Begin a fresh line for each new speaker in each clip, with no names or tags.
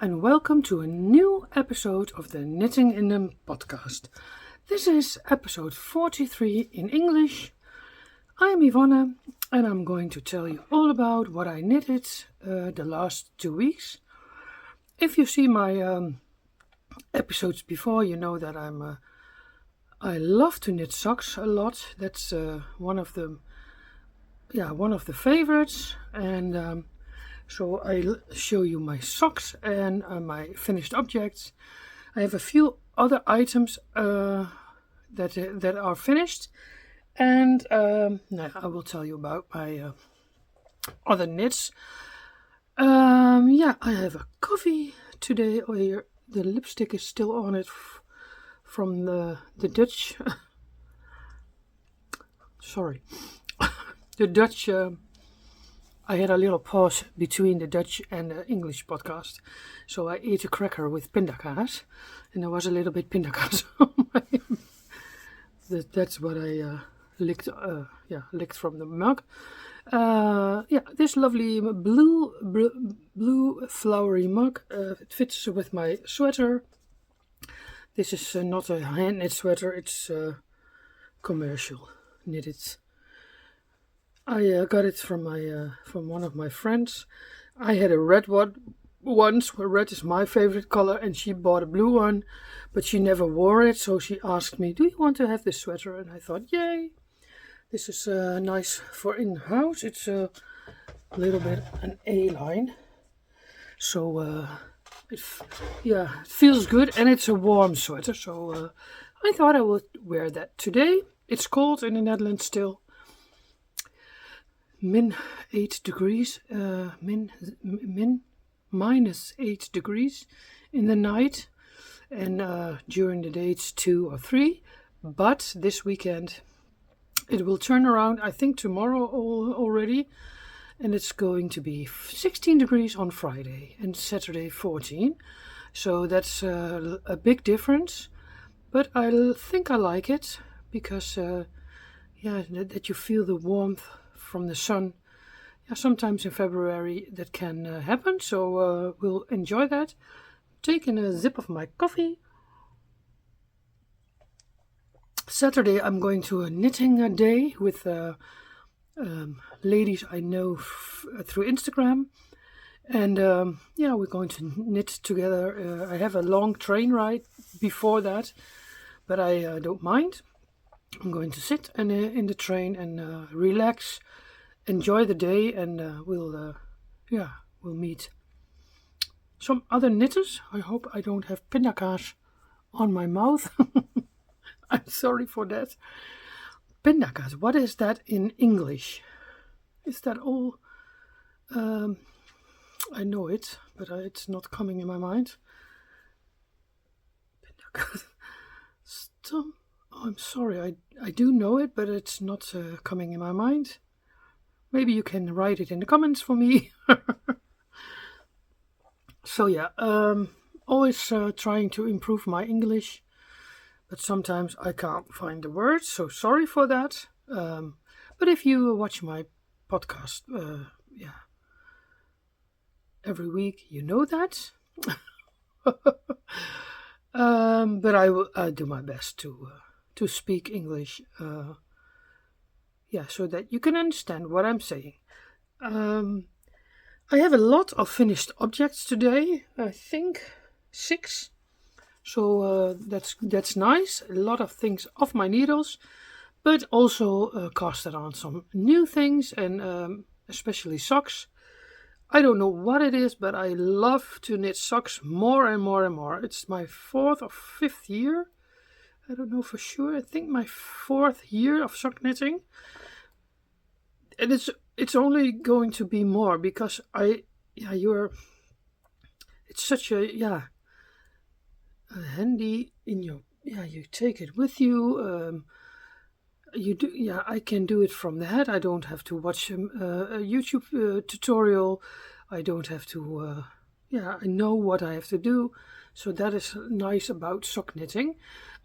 and welcome to a new episode of the Knitting in Them podcast. This is episode 43 in English. I am Ivonne and I'm going to tell you all about what I knitted the last 2 weeks. If you see my episodes before, you know that I love to knit socks a lot. That's one of the favorites, and so I'll show you my socks and my finished objects. I have a few other items that are finished, and I will tell you about my other knits. I have a coffee today. Oh, here the lipstick is still on it from the Dutch. Sorry, the Dutch. I had a little pause between the Dutch and the English podcast, so I ate a cracker with pindakaas, and there was a little bit pindakaas on my. That's what I licked from the mug. This lovely blue flowery mug. It fits with my sweater. This is not a hand knit sweater; it's commercial knitted. I got it from one of my friends. I had a red one once. Red is my favorite color, and she bought a blue one, but she never wore it. So she asked me, "Do you want to have this sweater?" And I thought, "Yay! This is nice for in the house." It's a little bit an A-line, so it feels good, and it's a warm sweater. So I thought I would wear that today. It's cold in the Netherlands still. -8 degrees, minus 8 degrees in the night, and during the day it's 2 or 3. But this weekend it will turn around. I think tomorrow already, and it's going to be 16 degrees on Friday and Saturday 14. So that's a big difference. But I think I like it because that you feel the warmth from the sun. Sometimes in February that can happen, so we'll enjoy that. Taking a sip of my coffee. Saturday I'm going to a knitting day with ladies I know through Instagram, and we're going to knit together. I have a long train ride before that, but I don't mind. I'm going to sit in the train and relax, enjoy the day, and we'll meet some other knitters. I hope I don't have pindakaas on my mouth. I'm sorry for that. Pindakaas, what is that in English? Is that all? I know it, but it's not coming in my mind. Pindakaas. Stop. Oh, I'm sorry, I do know it, but it's not coming in my mind. Maybe you can write it in the comments for me. So always trying to improve my English, but sometimes I can't find the words, so sorry for that. But if you watch my podcast every week, you know that. But I will do my best to speak English, so that you can understand what I'm saying. I have a lot of finished objects today. I think 6. So that's nice. A lot of things off my needles, but also casted on some new things, and especially socks. I don't know what it is, but I love to knit socks more and more and more. It's my 4th or 5th year. I don't know for sure. I think my 4th year of sock knitting. And it's only going to be more because it's such a handy in your, you take it with you. You do, I can do it from the head. I don't have to watch a YouTube tutorial. I don't have to, I know what I have to do. So that is nice about sock knitting.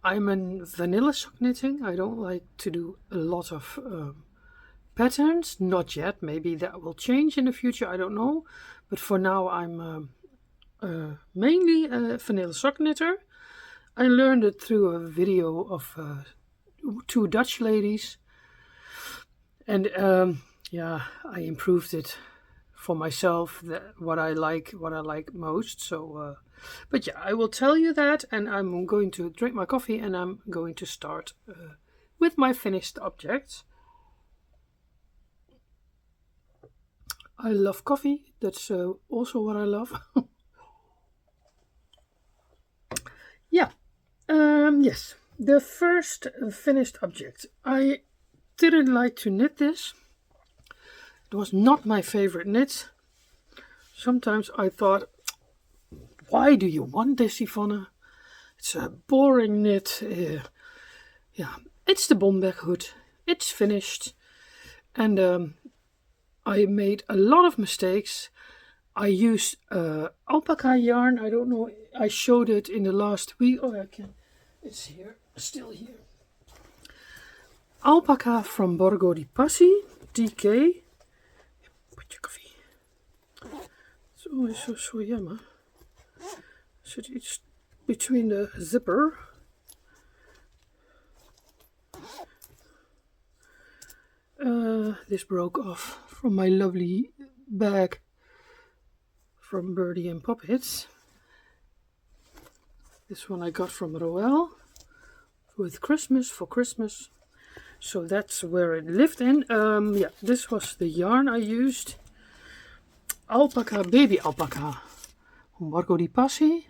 I'm a vanilla sock knitting. I don't like to do a lot of patterns. Not yet. Maybe that will change in the future. I don't know. But for now, I'm mainly a vanilla sock knitter. I learned it through a video of two Dutch ladies, and yeah, I improved it for myself. What I like most. So, but yeah, I will tell you that, and I'm going to drink my coffee, and I'm going to start with my finished objects. I love coffee. That's also what I love. Yeah. Yes. The first finished object. I didn't like to knit this. It was not my favorite knit. Sometimes I thought, why do you want this, Ivonne? It's a boring knit. Yeah, it's the bonbechood. It's finished. And I made a lot of mistakes. I used alpaca yarn. I don't know. I showed it in the last week. Oh, I can. It's here. Still here. Alpaca from Borgo di Passi. DK. Put your coffee. It's always so jammer. So it's between the zipper. This broke off from my lovely bag from Birdie and Poppets. This one I got from Roel with Christmas for Christmas. So that's where it lived in. Yeah, this was the yarn I used. Alpaca, baby alpaca. From Borgo di Passi.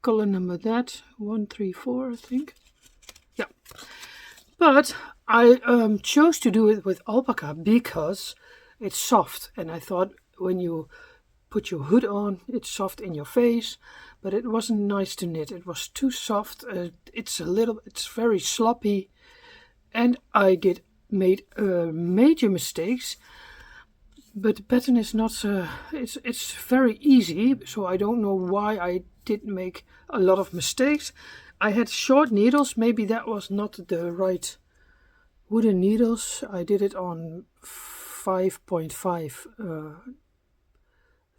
Color number that, 134, I think. Yeah. But I chose to do it with alpaca because it's soft. And I thought when you put your hood on, it's soft in your face. But it wasn't nice to knit. It was too soft. It's very sloppy. And I made major mistakes. But the pattern is not, it's very easy. So I don't know why I did make a lot of mistakes. I had short needles. Maybe that was not the right wooden needles. I did it on 5.5, I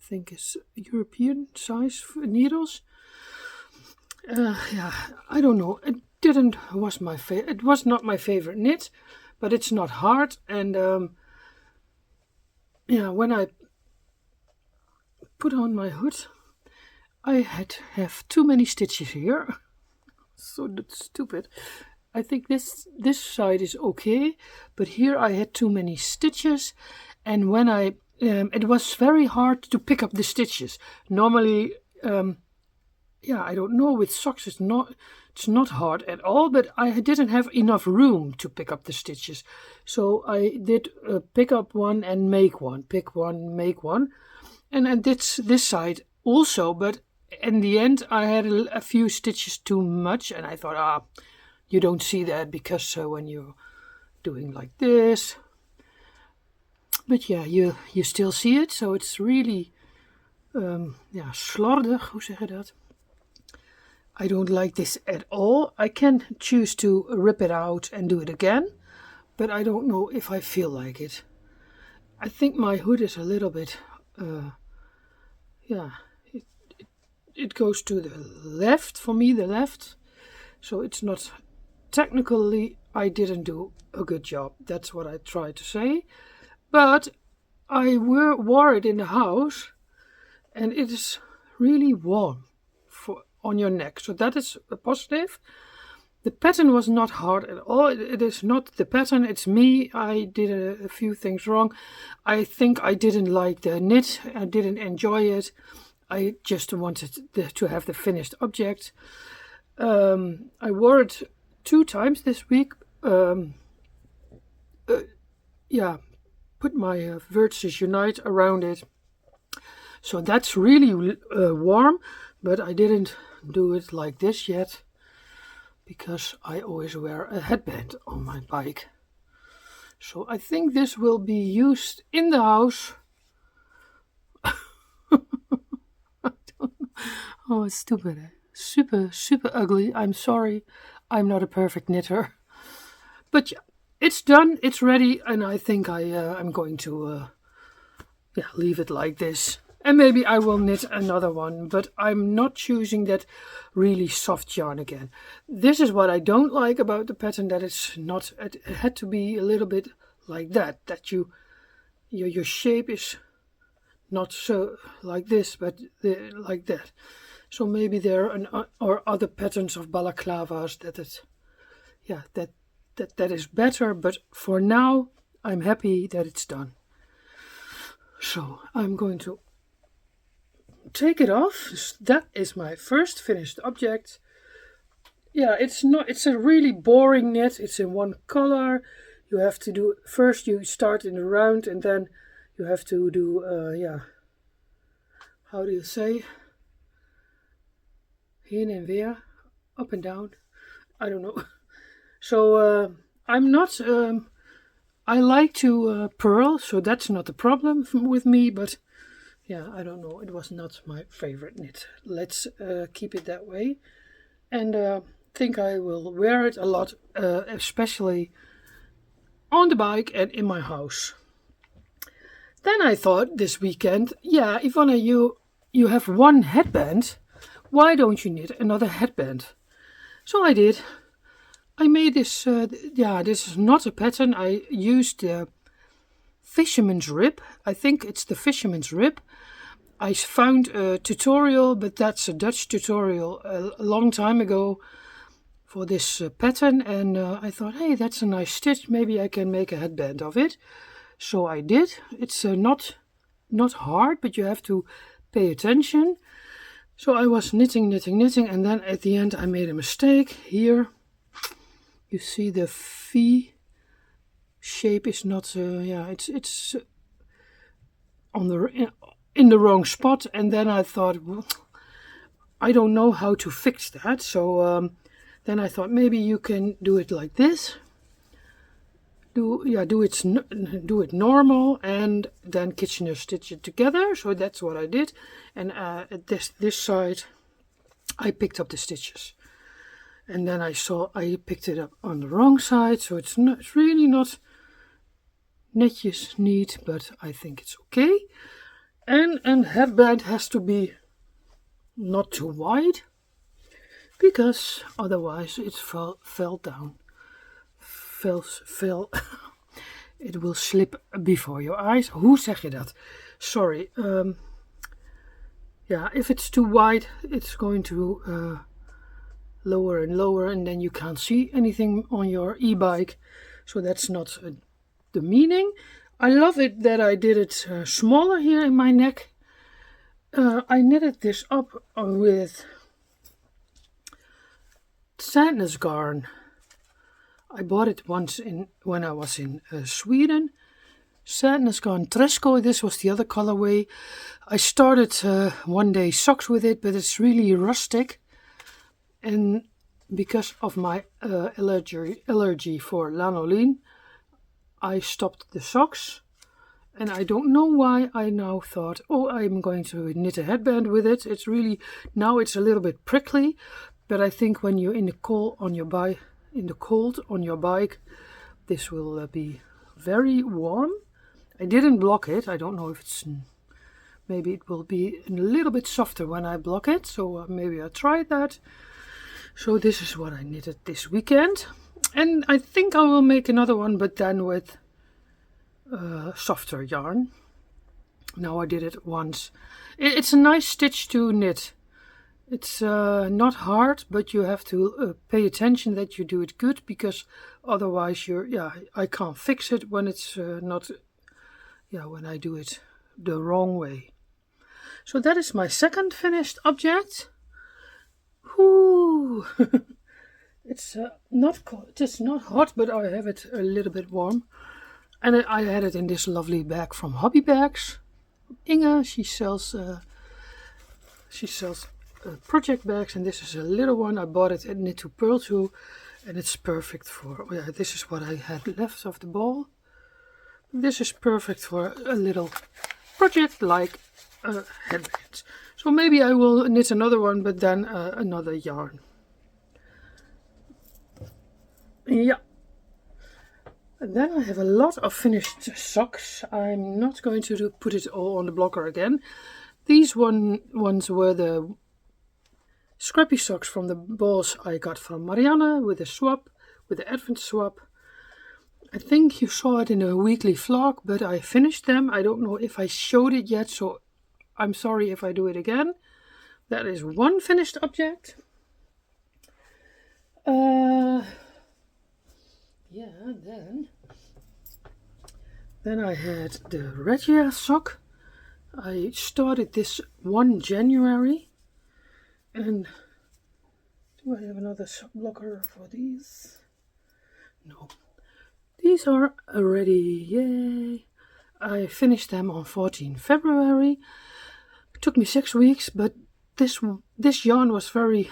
think it's European size needles. Yeah, I don't know. It was not my favorite knit, but it's not hard. And yeah, when I put on my hood, I have too many stitches here. So that's stupid. I think this side is okay, but here I had too many stitches, and when it was very hard to pick up the stitches. Normally, yeah, I don't know, with socks it's not hard at all, but I didn't have enough room to pick up the stitches. So I did pick up one and make one, pick one, make one, and I did this side also, but in the end I had a few stitches too much, and I thought, you don't see that because when you're doing like this. But yeah, you still see it, so it's really ja, slordig, hoe zeg je dat? I don't like this at all. I can choose to rip it out and do it again, but I don't know if I feel like it. I think my hood is a little bit, yeah, it goes to the left, for me, the left. So it's not, technically, I didn't do a good job. That's what I tried to say. But I wore it in the house, and it is really warm on your neck. So that is a positive. The pattern was not hard at all. It is not the pattern, it's me. I did a few things wrong. I think I didn't like the knit. I didn't enjoy it. I just wanted to have the finished object. I wore it 2 times this week. Yeah, put my Vertices Unite around it. So that's really warm, but I didn't do it like this yet because I always wear a headband on my bike. So I think this will be used in the house. Oh, it's stupid. Eh? Super ugly. I'm sorry. I'm not a perfect knitter. But yeah, it's done. It's ready. And I think I'm going to leave it like this. And maybe I will knit another one, but I'm not choosing that really soft yarn again. This is what I don't like about the pattern, that it's not, it had to be a little bit like that, that your shape is not so like this, but like that. So maybe there are other patterns of balaclavas that it, yeah, that is better, but for now I'm happy that it's done. So I'm going to take it off. That is my first finished object. Yeah, it's a really boring knit. It's in one color. You have to do, first you start in the round and then you have to do, yeah, how do you say? Heen and weer, up and down. I don't know. So I'm not, I like to purl, so that's not a problem with me, but yeah, I don't know, it was not my favorite knit. Let's keep it that way. And think I will wear it a lot, especially on the bike and in my house. Then I thought this weekend, yeah, Ivonne, you have one headband. Why don't you knit another headband? So I did. I made this, yeah, this is not a pattern. I used the fisherman's rib. I think it's the fisherman's rib. I found a tutorial, but that's a Dutch tutorial a long time ago for this pattern. And I thought, hey, that's a nice stitch. Maybe I can make a headband of it. So I did. It's not hard, but you have to pay attention. So I was knitting, and then at the end I made a mistake. Here you see the V shape is not, yeah, it's on the in the wrong spot, and then I thought, well, I don't know how to fix that. So then I thought maybe you can do it like this. Do it normal, and then Kitchener stitch it together. So that's what I did. And at this side I picked up the stitches, and then I picked it up on the wrong side, so it's really not netjes neat, but I think it's okay. And headband has to be not too wide, because otherwise it fell down. Fell. It will slip before your eyes. Hoe zeg je dat? Sorry. Yeah, if it's too wide, it's going to lower and lower, and then you can't see anything on your e-bike. So that's not the meaning. I love it that I did it smaller here in my neck. I knitted this up with sadness yarn. I bought it once when I was in Sweden. Sadness yarn Tresco, this was the other colorway. I started one day socks with it, but it's really rustic. And because of my allergy for lanolin, I stopped the socks. And I don't know why I now thought, oh, I'm going to knit a headband with it. It's really, now it's a little bit prickly, but I think when you're in the cold on your bike, this will be very warm. I didn't block it. I don't know if it's, maybe it will be a little bit softer when I block it. So maybe I'll try that. So this is what I knitted this weekend. And I think I will make another one, but then with softer yarn. Now I did it once. It's a nice stitch to knit. It's not hard, but you have to pay attention that you do it good, because otherwise I can't fix it when it's not, when I do it the wrong way. So that is my second finished object. Whoo! It's not hot, but I have it a little bit warm. And I had it in this lovely bag from Hobby Bags. Inge, she sells project bags, and this is a little one. I bought it at Knit to Purl too, and it's perfect for, this is what I had left of the ball. This is perfect for a little project like a headband. So maybe I will knit another one, but then another yarn. Yeah. And then I have a lot of finished socks. I'm not going to put it all on the blocker again, These ones were the scrappy socks from the balls I got from Marianne with a swap, with the Advent swap. I think you saw it in a weekly vlog, but I finished them. I don't know if I showed it yet, so I'm sorry if I do it again. That is one finished object. Yeah, then I had the Regia sock. I started this 1 January. And do I have another sock blocker for these? No. These are ready. Yay! I finished them on 14 February. It took me 6 weeks, but this yarn was very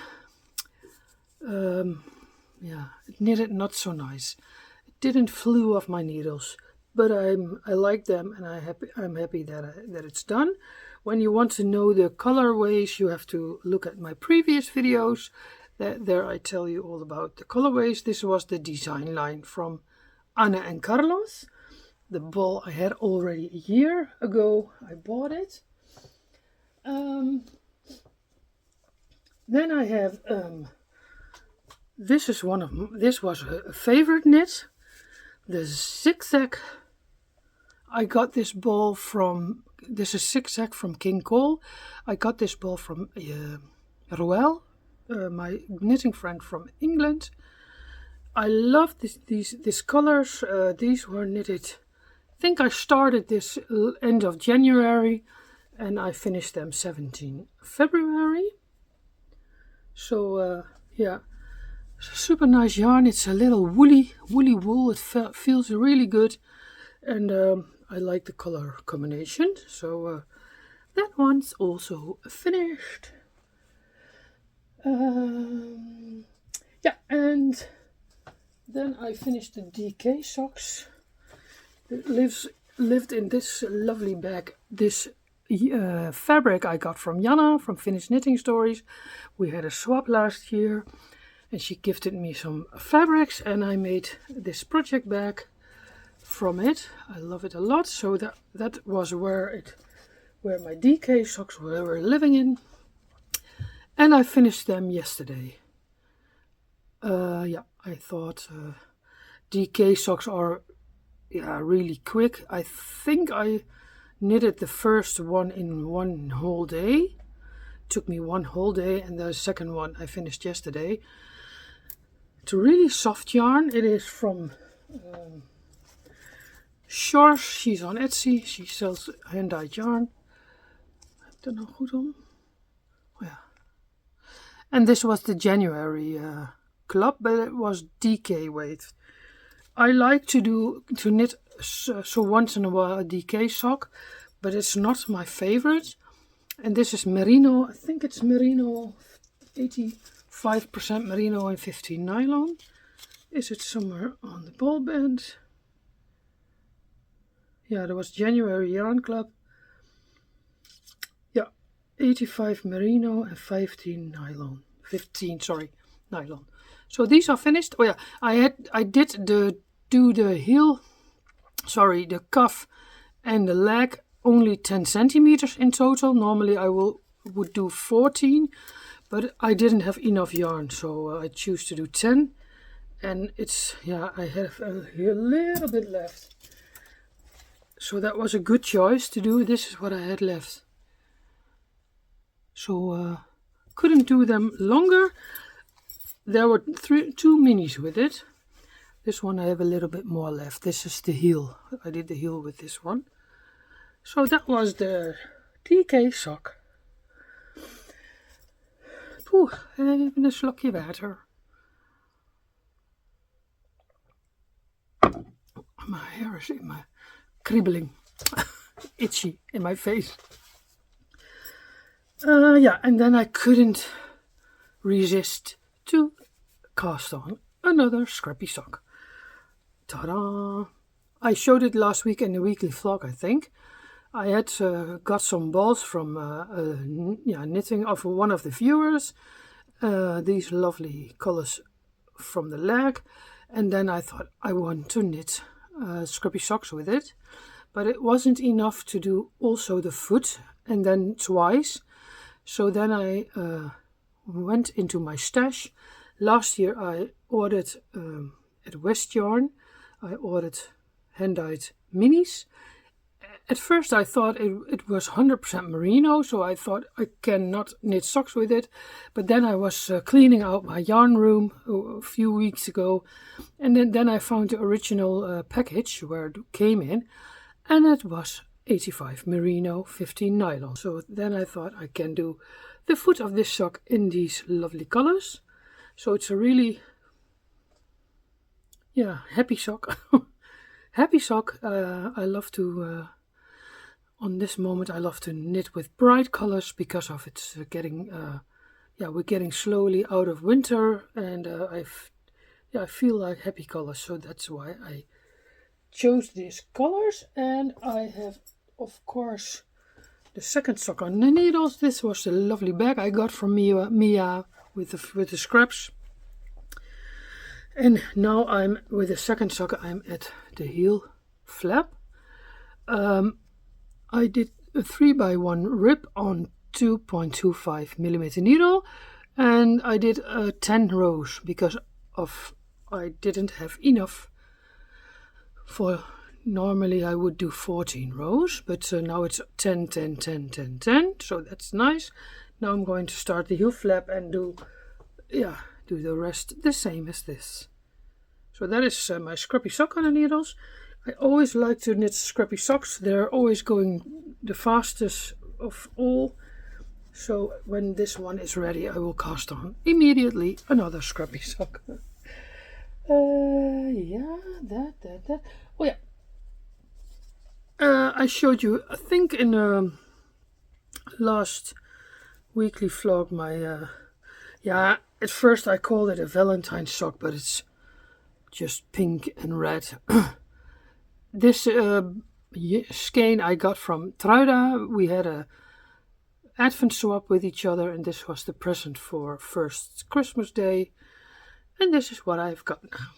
it knitted not so nice. It didn't flew off my needles, but I like them, and I'm happy that it's done. When you want to know the colorways, you have to look at my previous videos. There I tell you all about the colorways. This was the design line from Anna and Carlos. The ball I had already a year ago. I bought it. Then I have this was a favorite knit, the zigzag. I got this ball from, this is zigzag from King Cole. I got this ball from Roel, my knitting friend from England. I love these colors. These were knitted, I think I started this end of January and I finished them 17 February. So yeah, super nice yarn. It's a little woolly wool. It feels really good, and I like the color combination. So that one's also finished. Yeah, and then I finished the DK socks. It lived in this lovely bag. This fabric I got from Jana from Finnish Knitting Stories. We had a swap last year, and she gifted me some fabrics, and I made this project bag from it. I love it a lot. So that was where my DK socks were living in, and I finished them yesterday. Yeah, I thought DK socks are really quick. I think I knitted the first one in one whole day. Took me one whole day, and the second one I finished yesterday. It's a really soft yarn. It is from Shores. She's on Etsy. She sells hand-dyed yarn. I don't know goed om. Oh, yeah. And this was the January club, but it was DK weight. I like to knit so once in a while a DK sock, but it's not my favorite. And this is merino. I think it's merino, 85% merino and 15 nylon. Is it somewhere on the ball band? Yeah, there was January Yarn Club. Yeah, 85 merino and 15 nylon. 15, sorry, nylon. So these are finished. Oh yeah, I did do the heel, sorry, the cuff and the leg only 10 centimeters in total. Normally I would do 14, but I didn't have enough yarn, so I choose to do 10. And it's, yeah, I have a little bit left. So that was a good choice to do. This is what I had left. So couldn't do them longer. There were two minis with it. This one I have a little bit more left. This is the heel. I did the heel with this one. So that was the DK sock. Oeh, even een slokje water. My hair is in my kribbling. Itchy in my face. Yeah, and then I couldn't resist to cast on another scrappy sock. Ta-da! I showed it last week in the weekly vlog, I think. I had got some balls from knitting of one of the viewers. These lovely colors from the leg. And then I thought I want to knit scrappy socks with it. But it wasn't enough to do also the foot and then twice. So then I went into my stash. Last year I ordered at West Yarn, I ordered hand-dyed minis. At first I thought it was 100% merino, so I thought I cannot knit socks with it. But then I was cleaning out my yarn room a few weeks ago, and then I found the original package where it came in, and it was 85 merino, 15 nylon. So then I thought I can do the foot of this sock in these lovely colors. So it's a really, happy sock. Happy sock. I love to, on this moment, I love to knit with bright colors because of it's getting, we're getting slowly out of winter, and I feel like happy colors. So that's why I chose these colors. And I have, of course, the second sock on the needles. This was the lovely bag I got from Mia with the scraps. And now I'm with the second sock. I'm at the heel flap. I did a 3x1 rip on 2.25 millimeter needle, and I did 10 rows because of I didn't have enough for. Normally I would do 14 rows, but now it's 10, 10, 10, 10, 10, so that's nice. Now I'm going to start the heel flap and do the rest the same as this. So that is my scrappy sock on the needles. I always like to knit scrappy socks. They're always going the fastest of all. So when this one is ready, I will cast on immediately another scrappy sock. Oh yeah. I showed you, I think in the last weekly vlog, my, at first I called it a Valentine's sock, but it's just pink and red. This skein I got from Truida. We had a advent swap with each other, and this was the present for first Christmas Day. And this is what I've got now.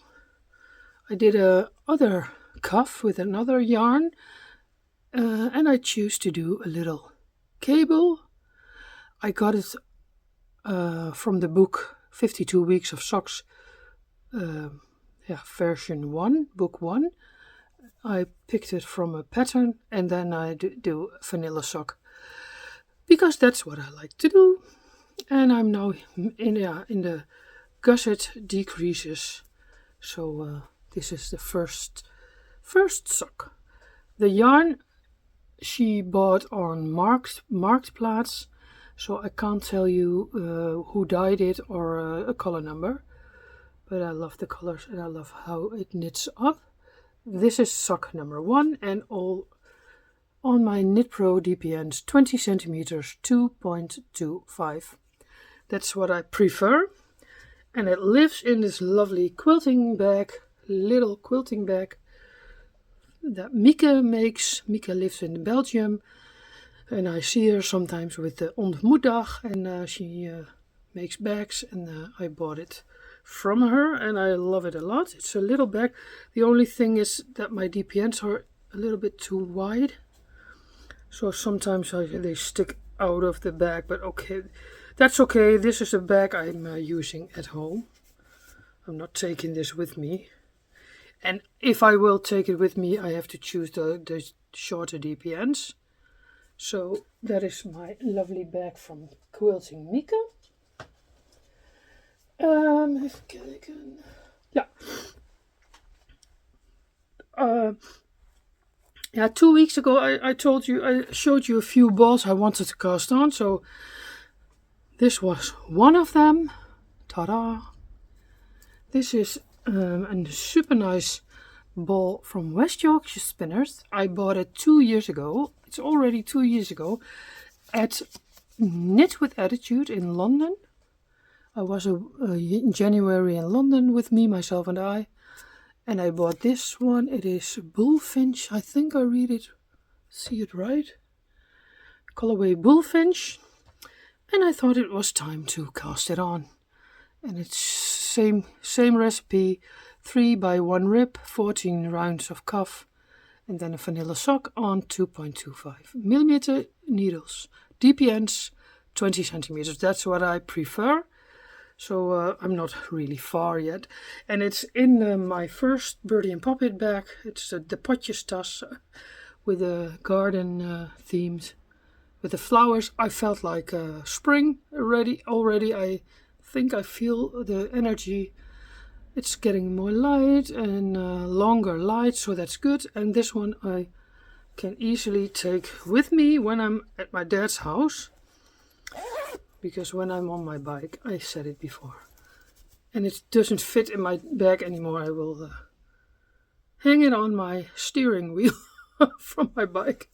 I did a other cuff with another yarn. And I choose to do a little cable. I got it from the book 52 Weeks of Socks, version 1, book 1. I picked it from a pattern, and then I do vanilla sock because that's what I like to do. And I'm now in the gusset decreases. So this is the first sock. The yarn she bought on Marktplaats, so I can't tell you who dyed it or a color number, but I love the colors and I love how it knits up. This is sock number 1, and all on my Knit Pro DPNs 20 centimeters 2.25. That's what I prefer, and it lives in this lovely quilting bag, little quilting bag that Mieke makes. Mieke lives in Belgium, and I see her sometimes with the ontmoetdag, and she makes bags, and I bought it from her, and I love it a lot. It's a little bag. The only thing is that my DPNs are a little bit too wide, so sometimes they stick out of the bag, but okay, that's okay. This is a bag I'm using at home. I'm not taking this with me. And if I will take it with me, I have to choose the shorter DPNs. So that is my lovely bag from Quilting Mieke. Even kijken. Ja. 2 weeks ago I showed you a few balls I wanted to cast on. So this was one of them. Ta-da! This is a super nice ball from West Yorkshire Spinners. I bought it 2 years ago. It's already 2 years ago at Knit with Attitude in London. I was in January in London with me, myself and I bought this one. It is Bullfinch. I think I see it right. Colorway Bullfinch. And I thought it was time to cast it on. And it's same recipe, 3x1 rip, 14 rounds of cuff, and then a vanilla sock on 2.25 millimeter needles. Deep ends 20 centimeters. That's what I prefer. So I'm not really far yet. And it's in my first Birdie and Poppet bag. It's the potjestas with the garden themes. With the flowers, I felt like spring already. I think I feel the energy. It's getting more light and longer light, so that's good. And this one I can easily take with me when I'm at my dad's house. Because when I'm on my bike, I said it before, and it doesn't fit in my bag anymore, I will hang it on my steering wheel from my bike.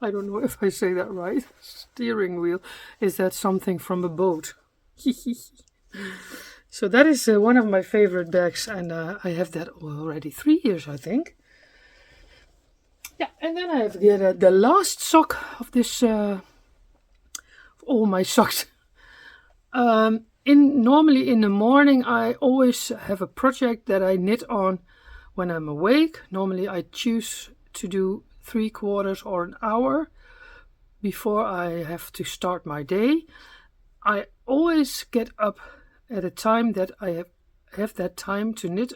I don't know if I say that right. Steering wheel. Is that something from a boat? So that is one of my favorite bags, and I have that already 3 years, I think. Yeah, and then I have the last sock of this, all my socks. Normally in the morning I always have a project that I knit on when I'm awake. Normally I choose to do 3/4 or an hour before I have to start my day. I always get up at a time that I have that time to knit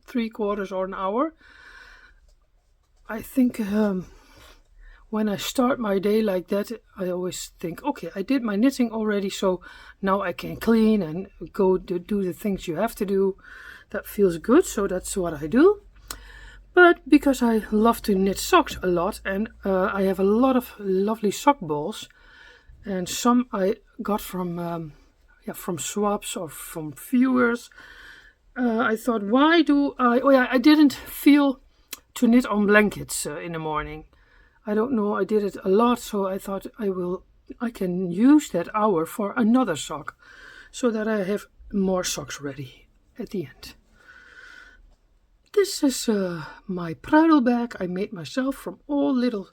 3/4 or an hour. I think when I start my day like that, I always think, okay, I did my knitting already, so now I can clean and go to do the things you have to do. That feels good, so that's what I do. But because I love to knit socks a lot, and I have a lot of lovely sock balls, and some I got from swaps or from viewers, I thought, why do I... Oh yeah, I didn't feel to knit on blankets in the morning. I don't know, I did it a lot, so I thought I can use that hour for another sock, so that I have more socks ready at the end. This is my bridal bag I made myself from all little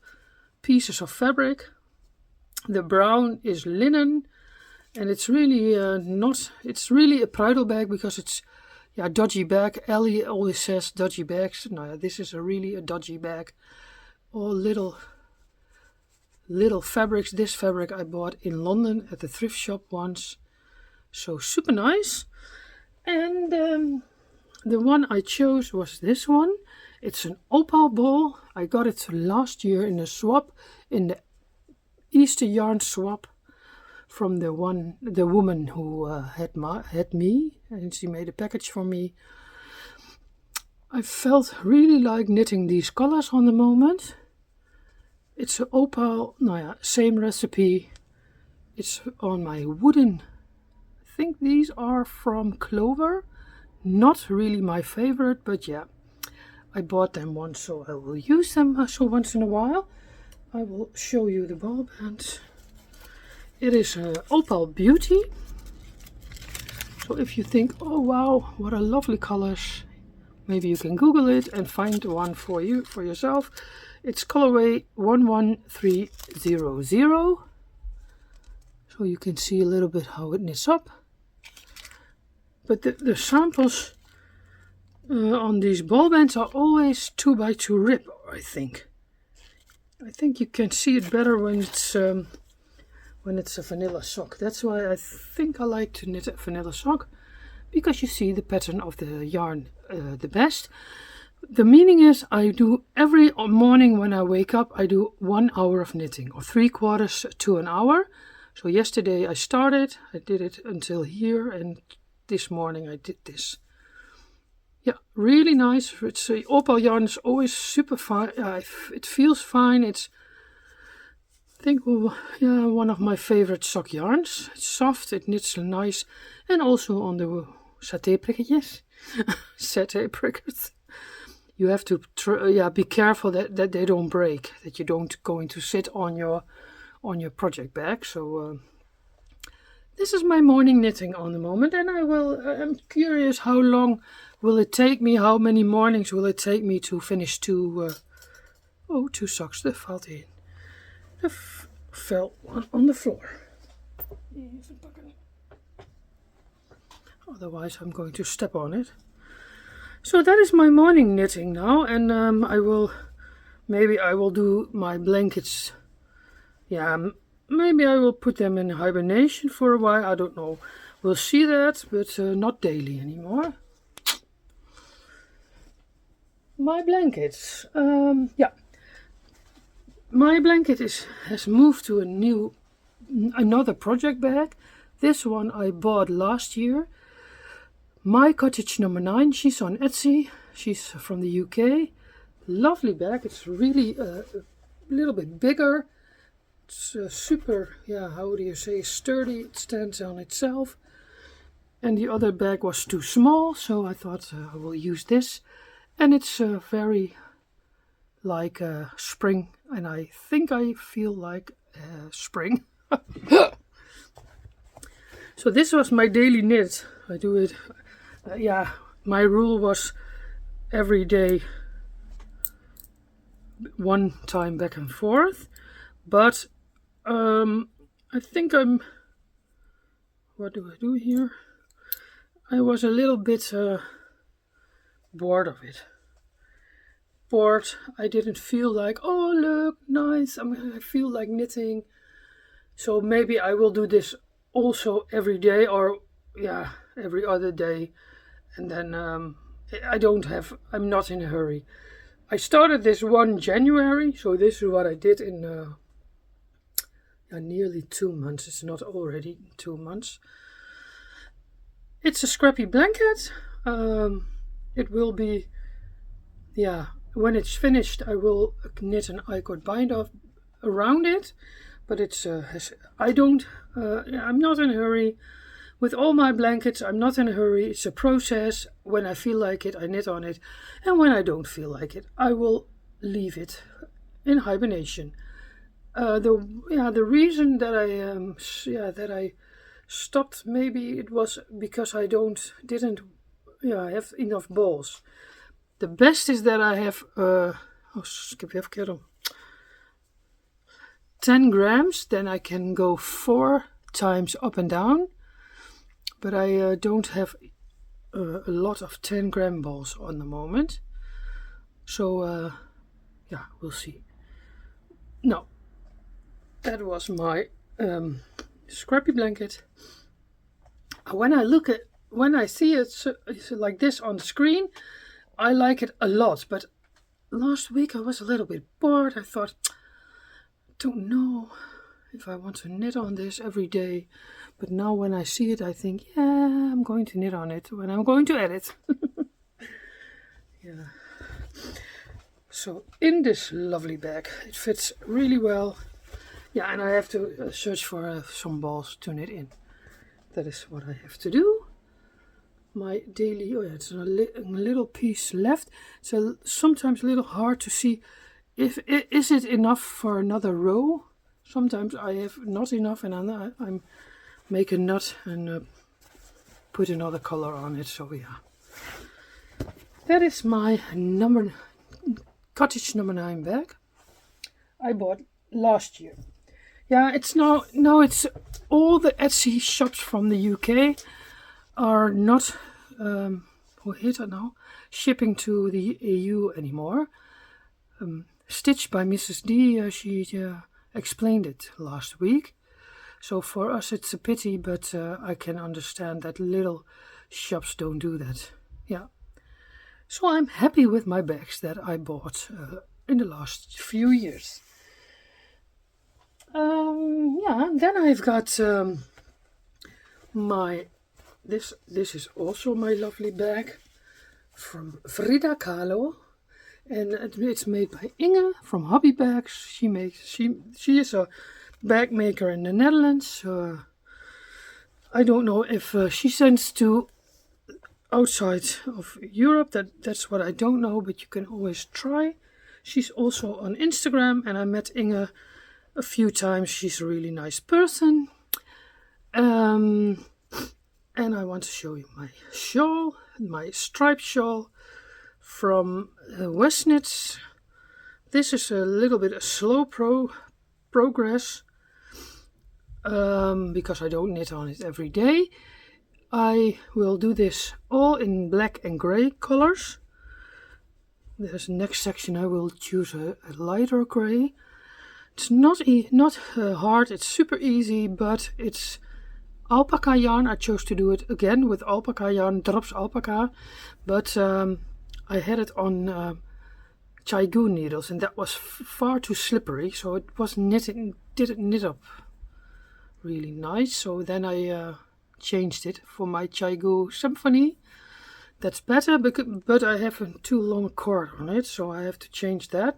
pieces of fabric. The brown is linen, and it's really it's really a bridal bag because it's a dodgy bag. Ellie always says dodgy bags. No, this is really a dodgy bag. All little fabrics. This fabric I bought in London at the thrift shop once. So super nice. And the one I chose was this one. It's an opal ball. I got it last year in a swap, in the Easter yarn swap, from the woman who had me, and she made a package for me. I felt really like knitting these colors on the moment. It's an opal, same recipe. It's on my wooden, I think these are from Clover. Not really my favorite, but yeah, I bought them once, so I will use them so once in a while. I will show you the ball band. It is an Opal Beauty. So if you think, oh wow, what a lovely colors, maybe you can Google it and find one for yourself. It's colorway 11300. So you can see a little bit how it knits up. But the samples on these ball bands are always 2x2 rib, I think. I think you can see it better when it's a vanilla sock. That's why I think I like to knit a vanilla sock, because you see the pattern of the yarn the best. The meaning is I do every morning when I wake up, I do 1 hour of knitting, or 3/4 to an hour. So yesterday I started, I did it until here, and this morning I did this. Yeah, really nice. It's opal yarn is always super fine. It feels fine. It's, I think, one of my favorite sock yarns. It's soft, it knits nice, and also on the saté prikketjes, saté prickers. You have to be careful that they don't break, that you don't going to sit on your project bag. So this is my morning knitting on the moment, and I'm curious how long will it take me, how many mornings will it take me to finish two socks. That valt in. Er fell one on the floor. Even pakken. Otherwise I'm going to step on it. So that is my morning knitting now, and I will maybe I will do my blankets. Yeah, maybe I will put them in hibernation for a while. I don't know. We'll see that, but not daily anymore. My blankets. Yeah, my blanket has moved to another project bag. This one I bought last year. My Cottage number 9. She's on Etsy. She's from the UK. Lovely bag. It's really a little bit bigger. It's super, yeah, how do you say, sturdy. It stands on itself. And the other bag was too small, so I thought I will use this. And it's very like spring, and I think I feel like spring. So this was my daily knit. I do it, yeah, my rule was every day, one time back and forth. But I think what do I do here? I was a little bit bored of it. I didn't feel like, oh look, nice, I feel like knitting. So maybe I will do this also every day, or yeah, every other day. And then I'm not in a hurry. I started this one January, so this is what I did in nearly 2 months. It's not already 2 months. It's a scrappy blanket. It will be, yeah, when it's finished I will knit an I-cord bind off around it, but it's I'm not in a hurry. With all my blankets, I'm not in a hurry. It's a process. When I feel like it, I knit on it, and when I don't feel like it, I will leave it in hibernation. The reason that I stopped, maybe it was because I didn't have enough balls. The best is that I have skip even verkeerd om. 10 grams, then I can go 4 times up and down. But I don't have a lot of 10-gram balls on the moment. So yeah, we'll see. No, that was my scrappy blanket. When I see it like this on the screen, I like it a lot. But last week I was a little bit bored. I thought, don't know if I want to knit on this every day. But now when I see it, I think, yeah, I'm going to knit on it when I'm going to edit. Yeah. So in this lovely bag, it fits really well. Yeah, and I have to search for some balls to knit in. That is what I have to do. My daily, it's a little piece left. So sometimes a little hard to see is it enough for another row. Sometimes I have not enough, and I'm make a knot and put another color on it. So yeah, that is my Cottage number 9 bag I bought last year. Yeah, it's now it's all the Etsy shops from the UK are not shipping to the EU anymore. Stitched by Mrs. D, she explained it last week. So for us it's a pity, but I can understand that little shops don't do that. Yeah. So I'm happy with my bags that I bought in the last few years. Then I've got this is also my lovely bag from Frida Kahlo, and it's made by Inge from Hobby Bags. She is a bag maker in the Netherlands. I don't know if she sends to outside of Europe. That's what I don't know, but you can always try. She's also on Instagram, and I met Inge a few times. She's a really nice person. And I want to show you my shawl, my striped shawl from Westknits. This is a little bit of slow progress because I don't knit on it every day. I will do this all in black and gray colors. There's the next section. I will choose a lighter gray. It's not hard. It's super easy, but it's alpaca yarn. I chose to do it again with alpaca yarn, drops alpaca, but I had it on Chaigu needles, and that was far too slippery, so it was didn't knit up really nice. So then I changed it for my Chaigu Symphony. That's better, but I have a too long cord on it, so I have to change that.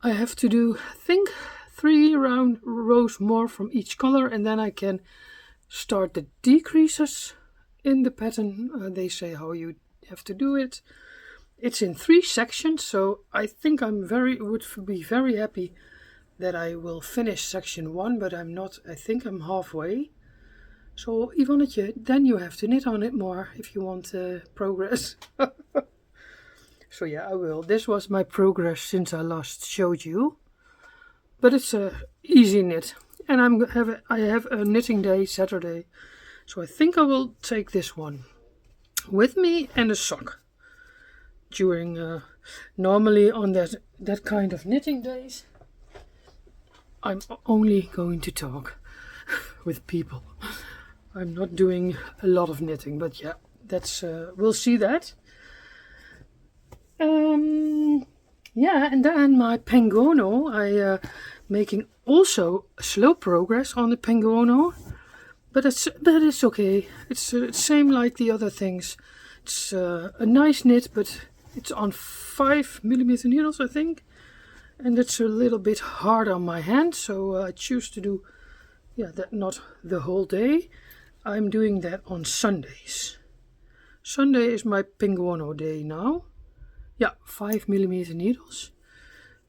I have to do, I think, 3 round rows more from each color, and then I can start the decreases in the pattern. They say how you have to do it. It's in 3 sections, so I think would be very happy that I will finish section 1, but I'm not. I think I'm halfway. So Ivonne, then you have to knit on it more if you want progress. So yeah, I will. This was my progress since I last showed you. But it's a easy knit. And I have a knitting day Saturday. So I think I will take this one with me and a sock. During normally on that kind of knitting days, I'm only going to talk with people. I'm not doing a lot of knitting, but yeah, that's we'll see that. Yeah, and then my penguono, I making also slow progress on the penguono, but it's okay. It's same like the other things. It's a nice knit, but it's on 5mm needles, I think, and it's a little bit hard on my hand, so I choose to do that not the whole day. I'm doing that on Sundays. Sunday is my penguono day now. Yeah, 5mm needles.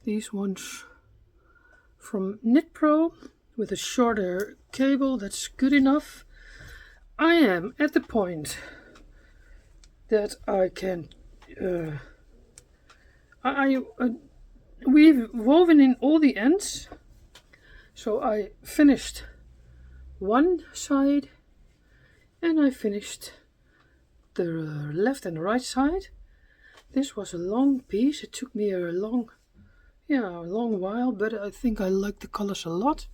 These ones from Knit Pro with a shorter cable. That's good enough. I am at the point that I can. We've woven in all the ends, so I finished one side, and I finished the left and right side. This was a long piece. It took me a long while, but I think I like the colors a lot.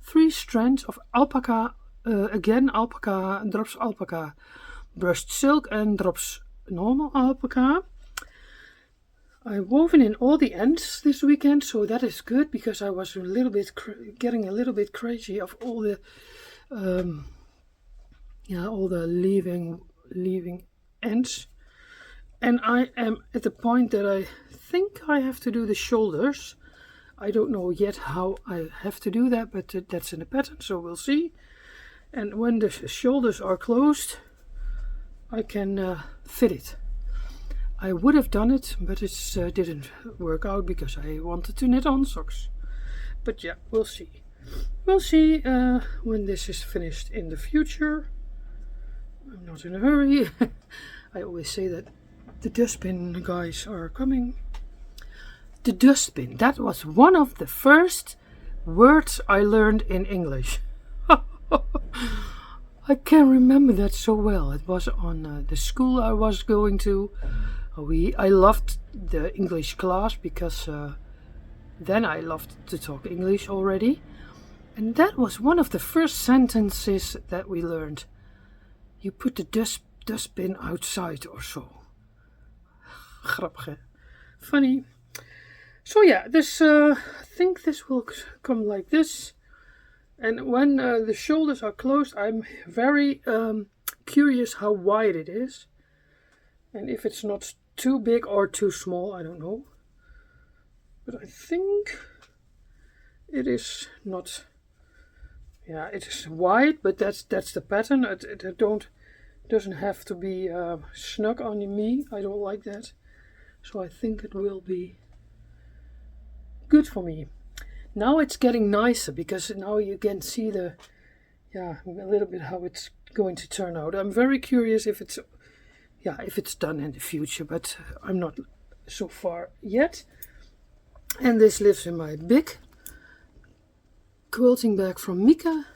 3 strands of alpaca, again alpaca, drops alpaca, brushed silk and drops normal alpaca. I woven in all the ends this weekend, so that is good because I was a little bit getting a little bit crazy of all the leaving ends. And I am at the point that I think I have to do the shoulders. I don't know yet how I have to do that, but that's in the pattern, so we'll see. And when the shoulders are closed, I can fit it. I would have done it, but it didn't work out because I wanted to knit on socks. But yeah, we'll see. We'll see when this is finished in the future. I'm not in a hurry. I always say that the dustbin guys are coming. The dustbin, that was one of the first words I learned in English. I can remember that so well. It was on the school I was going to. I loved the English class because then I loved to talk English already. And that was one of the first sentences that we learned. You put the dustbin outside or so. Grappig, funny. So yeah, this I think this will come like this. And when the shoulders are closed, I'm very curious how wide it is. And if it's not too big or too small, I don't know. But I think it is not. Yeah, it is wide, but that's the pattern. It doesn't have to be snug on me. I don't like that. So I think it will be good for me. Now it's getting nicer because now you can see a little bit how it's going to turn out. I'm very curious if it's done in the future, but I'm not so far yet. And this lives in my big quilting bag from Mika.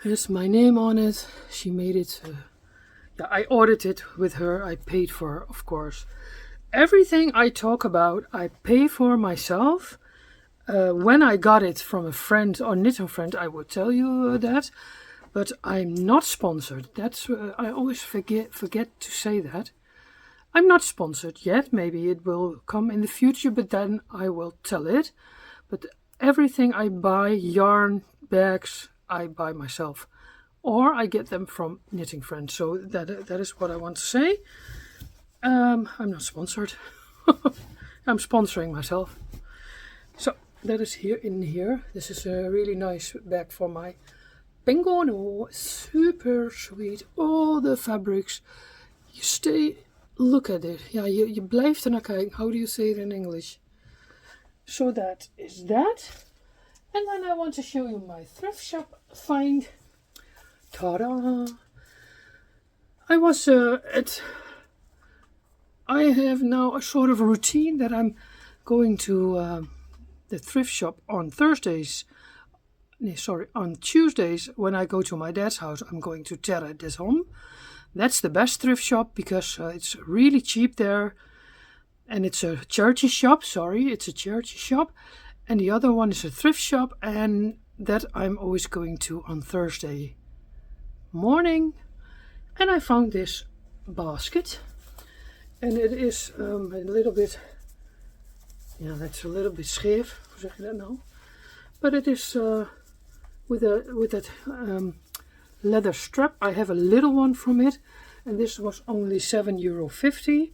There's my name on it. She made it. I ordered it with her. I paid for her, of course. everything I talk about, I pay for myself. When I got it from a friend or knitting friend, I would tell you that. But I'm not sponsored. That's I always forget to say that. I'm not sponsored yet. Maybe it will come in the future, but then I will tell it. But everything I buy, yarn, bags, I buy myself. Or I get them from knitting friends. So that is what I want to say. I'm not sponsored. I'm sponsoring myself. So that is here. This is a really nice bag for my penguono. Super sweet. All the fabrics. Look at it. Ja, je blijft er naar kijken. How do you say it in English? So that is that. And then I want to show you my thrift shop find. Ta-da! I have now a sort of routine that I'm going to the thrift shop on on Tuesdays when I go to my dad's house. I'm going to Terre des Hommes. That's the best thrift shop because it's really cheap there. And it's a charity shop, And the other one is a thrift shop, and that I'm always going to on Thursday morning. And I found this basket. And it is a little bit, that's a little bit scheef. Hoe zeg je dat nou? But it is with that leather strap. I have a little one from it, and this was only €7.50.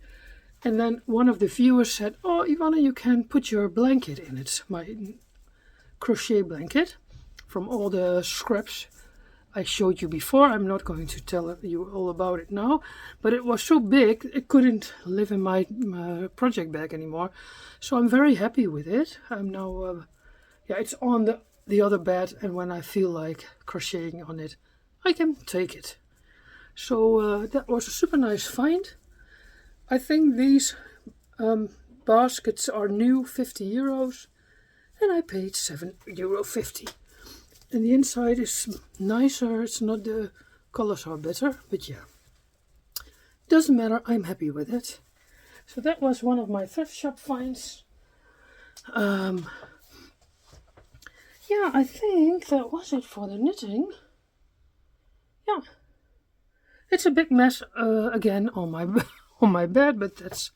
And then one of the viewers said, "Oh, Ivonne, you can put your blanket in it, my crochet blanket, from all the scraps I showed you before." I'm not going to tell you all about it now, but it was so big it couldn't live in my project bag anymore. So I'm very happy with it. I'm now, it's on the other bed, and when I feel like crocheting on it, I can take it. So that was a super nice find. I think these baskets are new, €50, and I paid €7.50. And the inside is nicer. It's not, the colors are better, but yeah, doesn't matter. I'm happy with it. So that was one of my thrift shop finds. I think that was it for the knitting. Yeah, it's a big mess again on my on my bed, but that's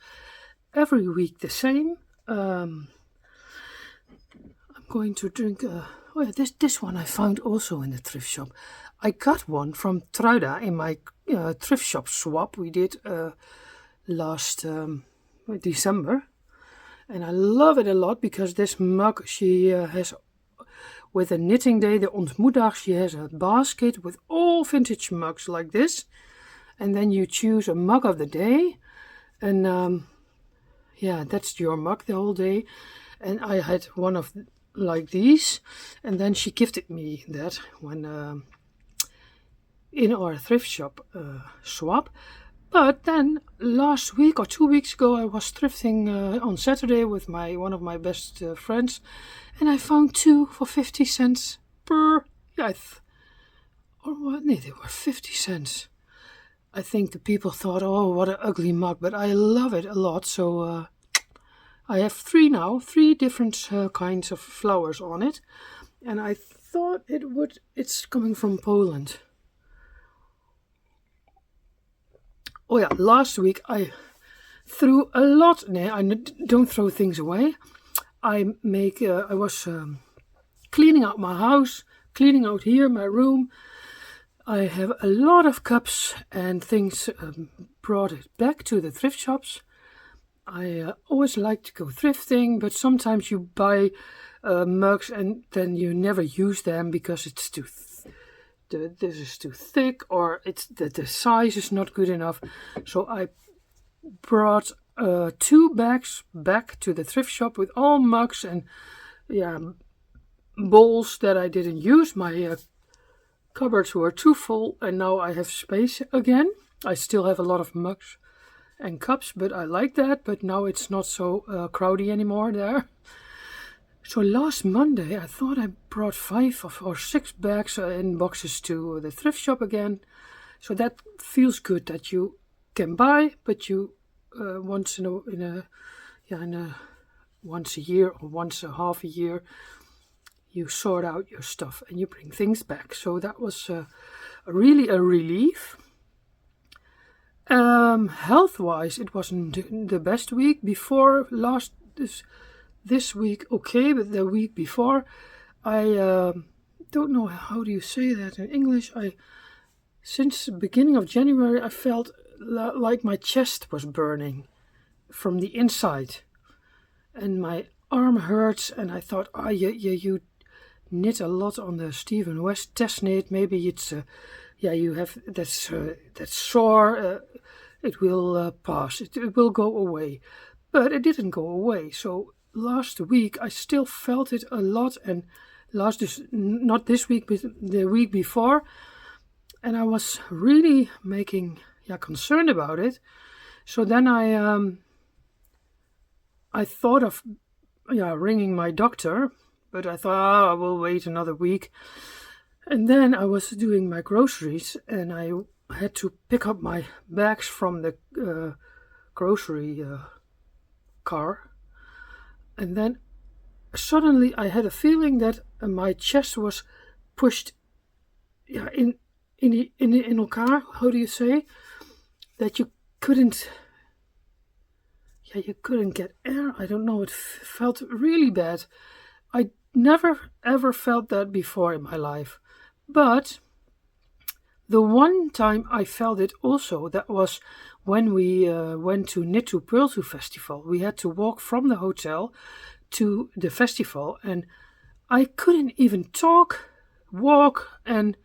every week the same. I'm going to drink. This one I found also in the thrift shop. I got one from Truida in my thrift shop swap we did last December, and I love it a lot because this mug she has. With a knitting day, the ontmoetdag, she has a basket with all vintage mugs like this. And then you choose a mug of the day. And that's your mug the whole day. And I had one of like these. And then she gifted me that when in our thrift shop swap. But then last week or 2 weeks ago, I was thrifting on Saturday with one of my best friends. And I found two for 50 cents per, they were 50 cents. I think the people thought, oh, what an ugly mug, but I love it a lot. So I have three different kinds of flowers on it. And I thought it's coming from Poland. Oh yeah, last week I threw a lot, I don't throw things away. I was cleaning out my house, cleaning out here, my room. I have a lot of cups and things brought it back to the thrift shops. I always like to go thrifting, but sometimes you buy mugs and then you never use them because it's this is too thick, or the size is not good enough. So I brought 2 bags back to the thrift shop with all mugs and bowls that I didn't use. My cupboards were too full, and now I have space again. I still have a lot of mugs and cups, but I like that. But now it's not so crowded anymore there. So last Monday, I thought I brought 5 or 6 bags in boxes to the thrift shop again. So that feels good that you can buy, but you once once a year or once a half a year, you sort out your stuff and you bring things back. So that was really a relief. Health-wise, it wasn't the best week. Before this week, okay, but the week before, I don't know how do you say that in English. Since the beginning of January, I felt like my chest was burning from the inside, and my arm hurts. And I thought, you knit a lot on the Stephen West test knit. Maybe it's you have that's sore. It will pass. It will go away, but it didn't go away. So last week I still felt it a lot, and not this week, but the week before, and I was really concerned about it. So then I thought of ringing my doctor, but I thought I will wait another week. And then I was doing my groceries, and I had to pick up my bags from the grocery car. And then suddenly I had a feeling that my chest was pushed in elkaar. How do you say? That you couldn't get air. I don't know. It felt really bad. I never ever felt that before in my life. But the one time I felt it also, that was when we went to Knit to Pearl to festival. We had to walk from the hotel to the festival, and I couldn't even walk, and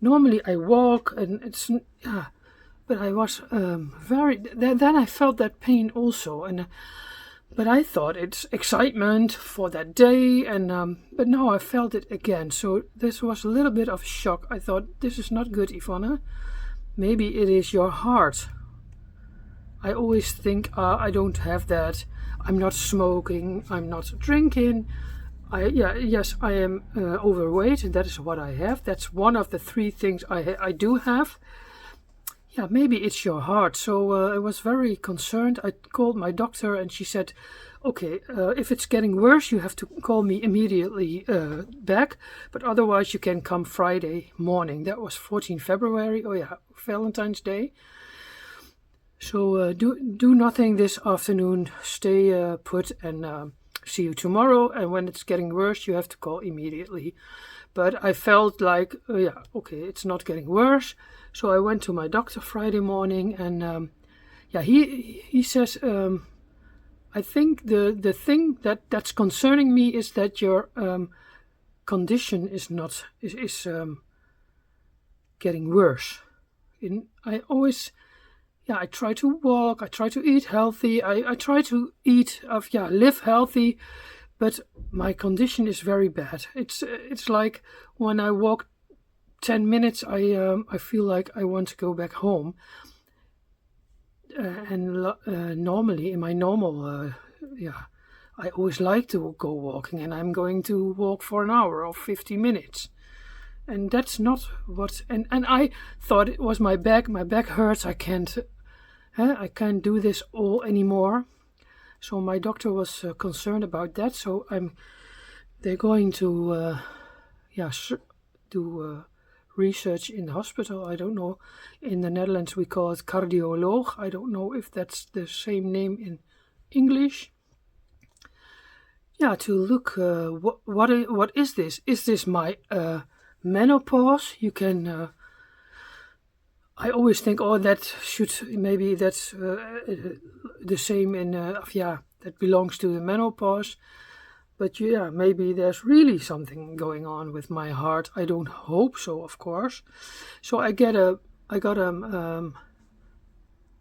normally I walk, and it's but I was then I felt that pain also, and but I thought it's excitement for that day, and but now I felt it again. So this was a little bit of shock. I thought, this is not good, Ivonne. Maybe it is your heart. I always think I don't have that. I'm not smoking. I'm not drinking. I am overweight, and that is what I have. That's one of the 3 things I do have. Yeah, maybe it's your heart. So I was very concerned. I called my doctor, and she said, okay, if it's getting worse, you have to call me immediately back, but otherwise you can come Friday morning. That was 14 February. Oh yeah, Valentine's Day. So do nothing this afternoon. Stay put, and see you tomorrow. And when it's getting worse, you have to call immediately. But I felt like, okay, it's not getting worse. So I went to my doctor Friday morning, and he says, I think the thing that's concerning me is that your condition is getting worse. I always, I try to walk, I try to eat healthy, I try to live healthy, but my condition is very bad. It's like when I walk 10 minutes, I feel like I want to go back home. Normally, in my normal, I always like to go walking, and I'm going to walk for an hour or 50 minutes. And that's not what, and I thought it was my back. My back hurts. I can't do this all anymore. So my doctor was concerned about that. So they're going to, do research in the hospital. I don't know. In the Netherlands we call it cardioloog. I don't know if that's the same name in English. Yeah, to look what is this? Is this my menopause? You can. I always think, maybe that's the same in that belongs to the menopause. But maybe there's really something going on with my heart. I don't hope so, of course. So I got a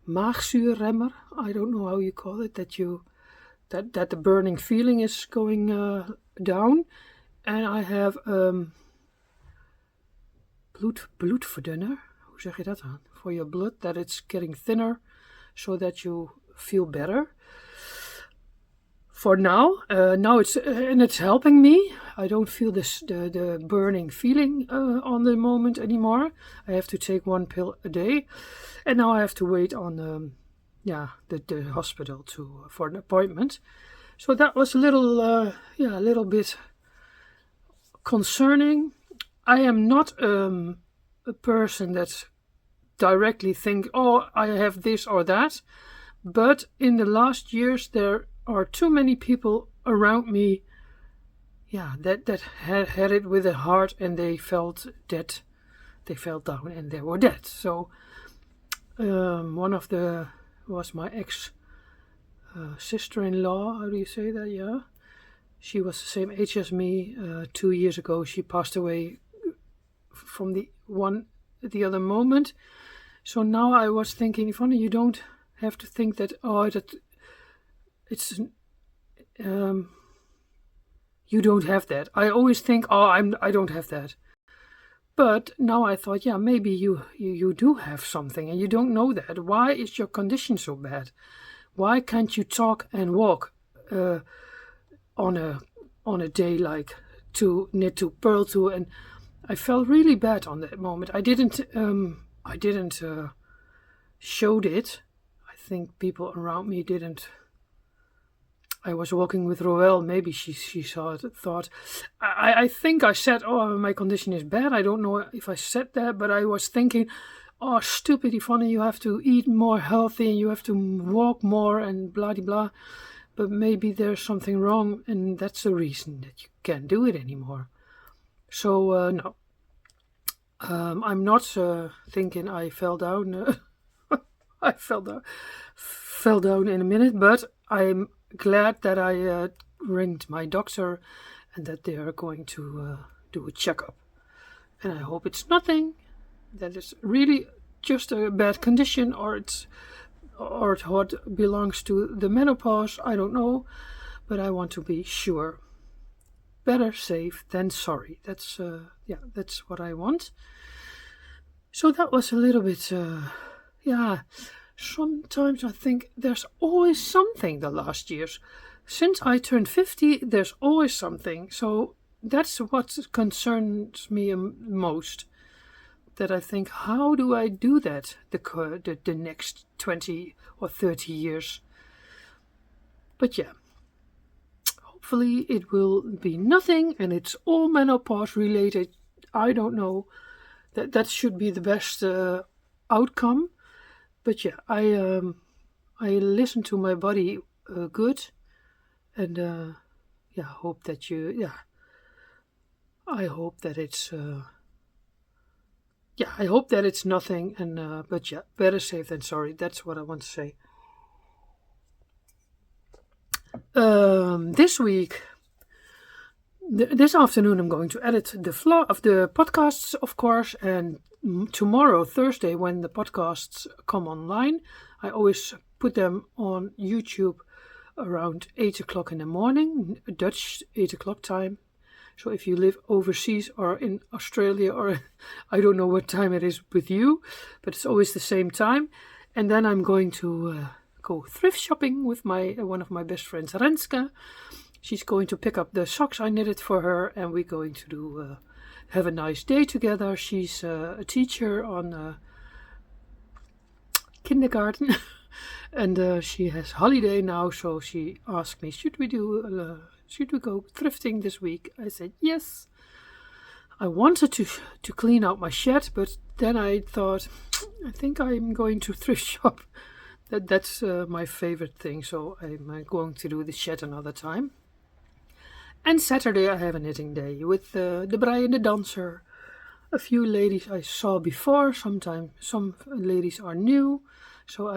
maagzuurremmer. I don't know how you call it. That the burning feeling is going down, and I have bloedverdunner. Hoe zeg je dat aan? For your blood, that it's getting thinner, so that you feel better. For now, it's helping me. I don't feel the burning feeling on the moment anymore. I have to take 1 pill a day, and now I have to wait on the hospital for an appointment. So that was a little bit concerning. I am not a person that directly think, oh, I have this or that. But in the last years, there are too many people around me, that had it with a heart, and they felt dead. They fell down and they were dead. So one of was my ex sister-in-law. How do you say that? Yeah, she was the same age as me. 2 years ago, she passed away from the other moment. So now I was thinking, Ivonne, you don't have to think that it's you don't have that. I always think, I don't have that. But now I thought, maybe you do have something and you don't know that. Why is your condition so bad? Why can't you talk and walk on a day like to knit, to purl to? And I felt really bad on that moment. I didn't show it. I think people around me didn't. I was walking with Roel. Maybe she saw it, thought. I think I said, my condition is bad. I don't know if I said that, but I was thinking, oh, stupid Ivonne, you have to eat more healthy and you have to walk more and blah, blah, blah. But maybe there's something wrong, and that's the reason that you can't do it anymore. So, no. I'm not thinking I fell down. I fell down in a minute, but I'm glad that I ringed my doctor and that they are going to do a checkup. And I hope it's nothing, that it's really just a bad condition, or it what belongs to the menopause. I don't know, but I want to be sure. Better safe than sorry. That's what I want. So that was a little bit, Sometimes I think there's always something the last years. Since I turned 50, there's always something. So that's what concerns me most. That I think, how do I do that the next 20 or 30 years? But hopefully it will be nothing, and it's all menopause related. I don't know. That should be the best outcome. But I listen to my body good, and hope that I hope that it's I hope that it's nothing. And but better safe than sorry. That's what I want to say. This week, this afternoon, I'm going to edit the flow of the podcasts, of course, and tomorrow, Thursday, when the podcasts come online, I always put them on YouTube around 8 o'clock in the morning, Dutch 8 o'clock time. So if you live overseas or in Australia, or I don't know what time it is with you, but it's always the same time. And then I'm going to go thrift shopping with one of my best friends, Renske. She's going to pick up the socks I knitted for her, and we're going to have a nice day together. She's a teacher on kindergarten, and she has holiday now. So she asked me, should we go thrifting this week? I said yes. I wanted to clean out my shed, but then I thought, I think I'm going to thrift shop. That's my favorite thing. So I'm going to do the shed another time. And Saturday I have a knitting day with the Brei and the Dancer. A few ladies I saw before. Sometimes some ladies are new. So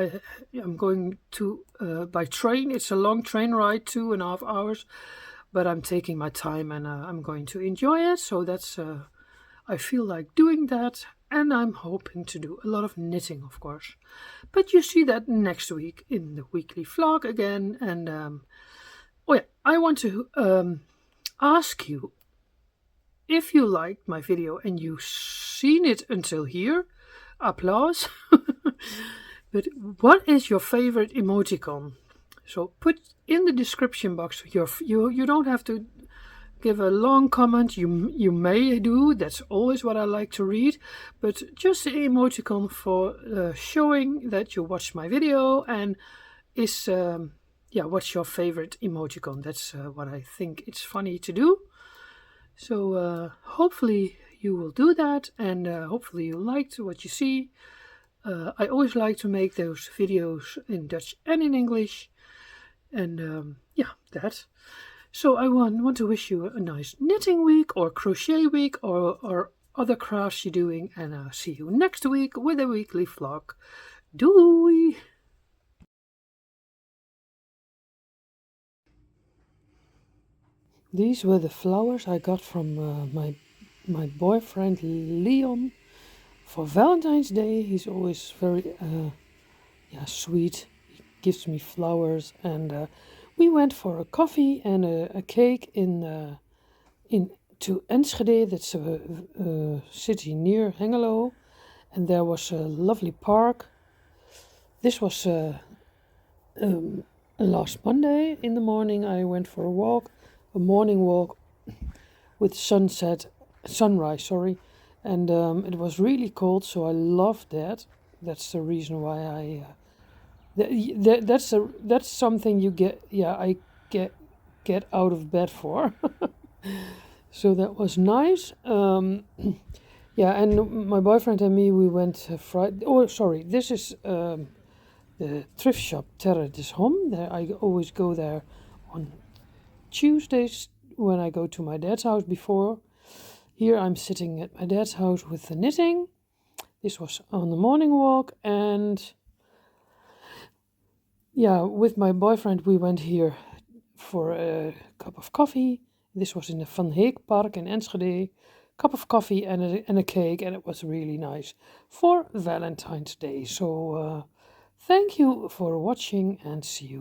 I'm going to by train. It's a long train ride, 2.5 hours. But I'm taking my time, and I'm going to enjoy it. So that's I feel like doing that. And I'm hoping to do a lot of knitting, of course. But you see that next week in the weekly vlog again. And I want to ask you, if you liked my video and you've seen it until here, applause. But what is your favorite emoticon? So put in the description box. You don't have to give a long comment, you may do. That's always what I like to read. But just an emoticon for showing that you watched my video, and is what's your favorite emoticon? That's what I think it's funny to do. So hopefully you will do that, and hopefully you liked what you see. I always like to make those videos in Dutch and in English, and that. So I want to wish you a nice knitting week or crochet week or other crafts you're doing, and I'll see you next week with a weekly vlog. Doei! These were the flowers I got from my boyfriend Leon for Valentine's Day. He's always very sweet. He gives me flowers, and we went for a coffee and a cake in to Enschede. That's a city near Hengelo, and there was a lovely park. This was last Monday in the morning. I went for a morning walk with sunrise, sorry, and it was really cold, so I loved that. That's the reason why I. That's something you get. Yeah, I get out of bed for. So that was nice. Yeah, and my boyfriend and me, we went Friday. Oh, sorry, this is the thrift shop Terre des Hom. There, I always go there on Tuesdays when I go to my dad's house before. Here I'm sitting at my dad's house with the knitting. This was on the morning walk, and yeah, with my boyfriend we went here for a cup of coffee. This was in the Van Heek Park in Enschede. Cup of coffee and a cake, and it was really nice for Valentine's Day. So thank you for watching, and see you.